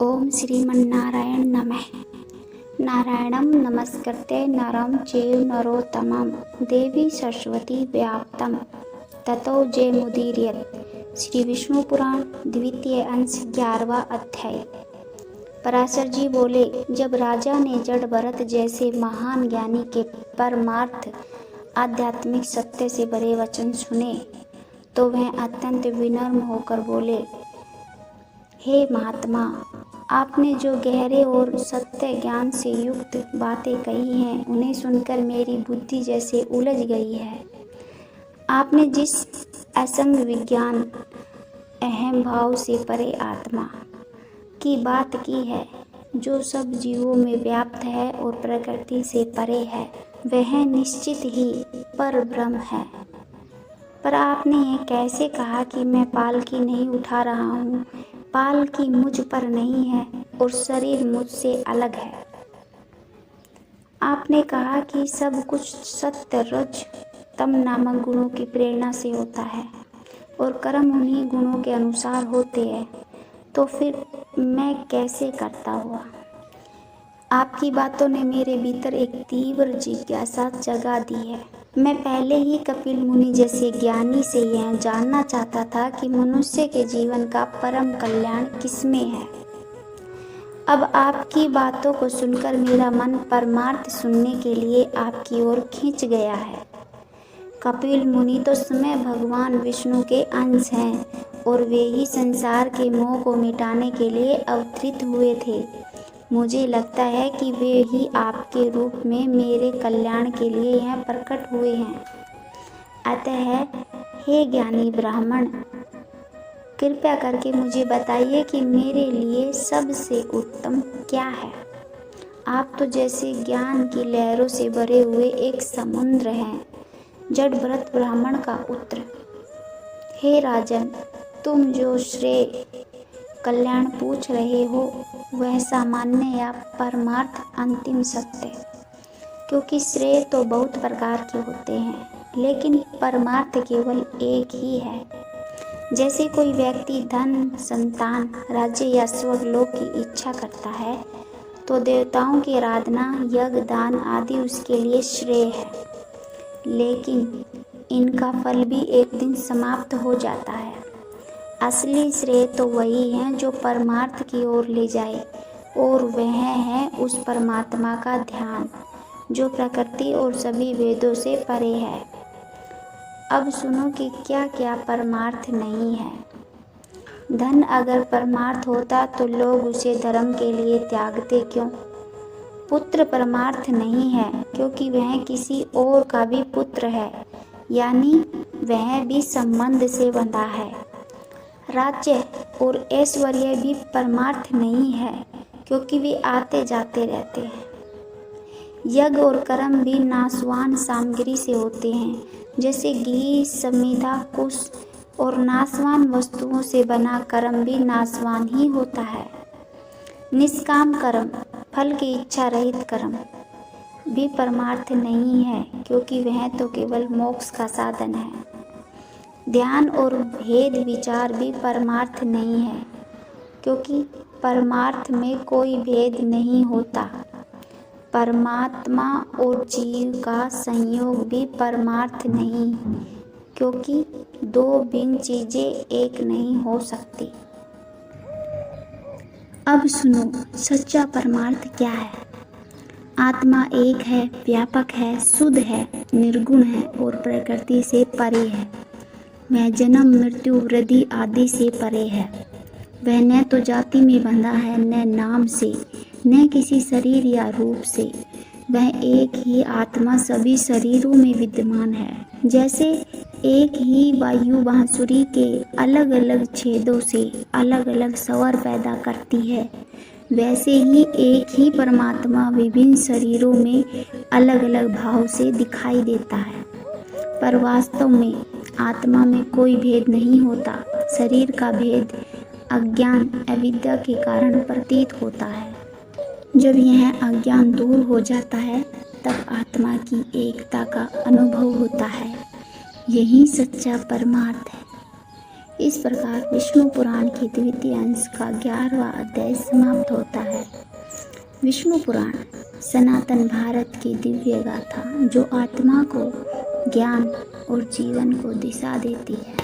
ओम श्रीमन्नारायण नमः। नारायणं नमस्कृत्य नरं चैव नरोत्तमं देवी सरस्वती व्याप्तं ततो जयमुदीरयेत्। श्री विष्णु पुराण द्वितीय अंश 11वां अध्याय। पराशर जी बोले, जब राजा ने जड़ भरत जैसे महान ज्ञानी के परमार्थ आध्यात्मिक सत्य से भरे वचन सुने तो वह अत्यंत विनम्र होकर बोले, हे महात्मा, आपने जो गहरे और सत्य ज्ञान से युक्त बातें कही हैं उन्हें सुनकर मेरी बुद्धि जैसे उलझ गई है। आपने जिस असंग विज्ञान अहम भाव से परे आत्मा की बात की है, जो सब जीवों में व्याप्त है और प्रकृति से परे है, वह निश्चित ही पर ब्रह्म है। पर आपने ये कैसे कहा कि मैं पालकी नहीं उठा रहा हूँ? पालकी मुझ पर नहीं है और शरीर मुझसे अलग है। आपने कहा कि सब कुछ सत्य रज तम नामक गुणों की प्रेरणा से होता है और कर्म उन्हीं गुणों के अनुसार होते हैं, तो फिर मैं कैसे करता हुआ? आपकी बातों ने मेरे भीतर एक तीव्र जिज्ञासा जगा दी है। मैं पहले ही कपिल मुनि जैसे ज्ञानी से यह जानना चाहता था कि मनुष्य के जीवन का परम कल्याण किसमें है। अब आपकी बातों को सुनकर मेरा मन परमार्थ सुनने के लिए आपकी ओर खींच गया है। कपिल मुनि तो स्वयं भगवान विष्णु के अंश हैं और वे ही संसार के मोह को मिटाने के लिए अवतरित हुए थे। मुझे लगता है कि वे ही आपके रूप में मेरे कल्याण के लिए यहाँ प्रकट हुए हैं। अतः हे ज्ञानी ब्राह्मण, कृपया करके मुझे बताइए कि मेरे लिए सबसे उत्तम क्या है। आप तो जैसे ज्ञान की लहरों से भरे हुए एक समुद्र हैं, जड़ भरत ब्राह्मण का उत्तर। हे राजन, तुम जो श्रेय कल्याण पूछ रहे हो वह सामान्य या परमार्थ अंतिम सत्य, क्योंकि श्रेय तो बहुत प्रकार के होते हैं लेकिन परमार्थ केवल एक ही है। जैसे कोई व्यक्ति धन, संतान, राज्य या स्वर्गलोक की इच्छा करता है तो देवताओं की आराधना, यज्ञ, दान आदि उसके लिए श्रेय है, लेकिन इनका फल भी एक दिन समाप्त हो जाता है। असली श्रेय तो वही है जो परमार्थ की ओर ले जाए, और वह है उस परमात्मा का ध्यान जो प्रकृति और सभी वेदों से परे है। अब सुनो कि क्या क्या परमार्थ नहीं है। धन अगर परमार्थ होता तो लोग उसे धर्म के लिए त्यागते क्यों? पुत्र परमार्थ नहीं है क्योंकि वह किसी और का भी पुत्र है, यानी वह भी संबंध से बंधा है। राज्य और ऐश्वर्य भी परमार्थ नहीं है क्योंकि वे आते जाते रहते हैं। यज्ञ और कर्म भी नाशवान सामग्री से होते हैं, जैसे घी, समिधा, कुश, और नाशवान वस्तुओं से बना कर्म भी नाशवान ही होता है। निष्काम कर्म, फल की इच्छा रहित कर्म भी परमार्थ नहीं है क्योंकि वह तो केवल मोक्ष का साधन है। ध्यान और भेद विचार भी परमार्थ नहीं है क्योंकि परमार्थ में कोई भेद नहीं होता। परमात्मा और जीव का संयोग भी परमार्थ नहीं क्योंकि दो भिन्न चीजें एक नहीं हो सकती। अब सुनो, सच्चा परमार्थ क्या है। आत्मा एक है, व्यापक है, शुद्ध है, निर्गुण है और प्रकृति से परे है। वह जन्म, मृत्यु, वृद्धि आदि से परे है। वह न तो जाति में बंधा है, न नाम से, न किसी शरीर या रूप से। वह एक ही आत्मा सभी शरीरों में विद्यमान है। जैसे एक ही वायु बांसुरी के अलग अलग छेदों से अलग अलग स्वर पैदा करती है, वैसे ही एक ही परमात्मा विभिन्न शरीरों में अलग अलग भाव से दिखाई देता है। पर वास्तव में आत्मा में कोई भेद नहीं होता। शरीर का भेद अज्ञान, अविद्या के कारण प्रतीत होता है। जब यह अज्ञान दूर हो जाता है तब आत्मा की एकता का अनुभव होता है। यही सच्चा परमार्थ है। इस प्रकार विष्णु पुराण के द्वितीय अंश का 11वां अध्याय समाप्त होता है। विष्णु पुराण सनातन भारत की दिव्य गाथा जो आत्मा को ज्ञान और जीवन को दिशा देती है।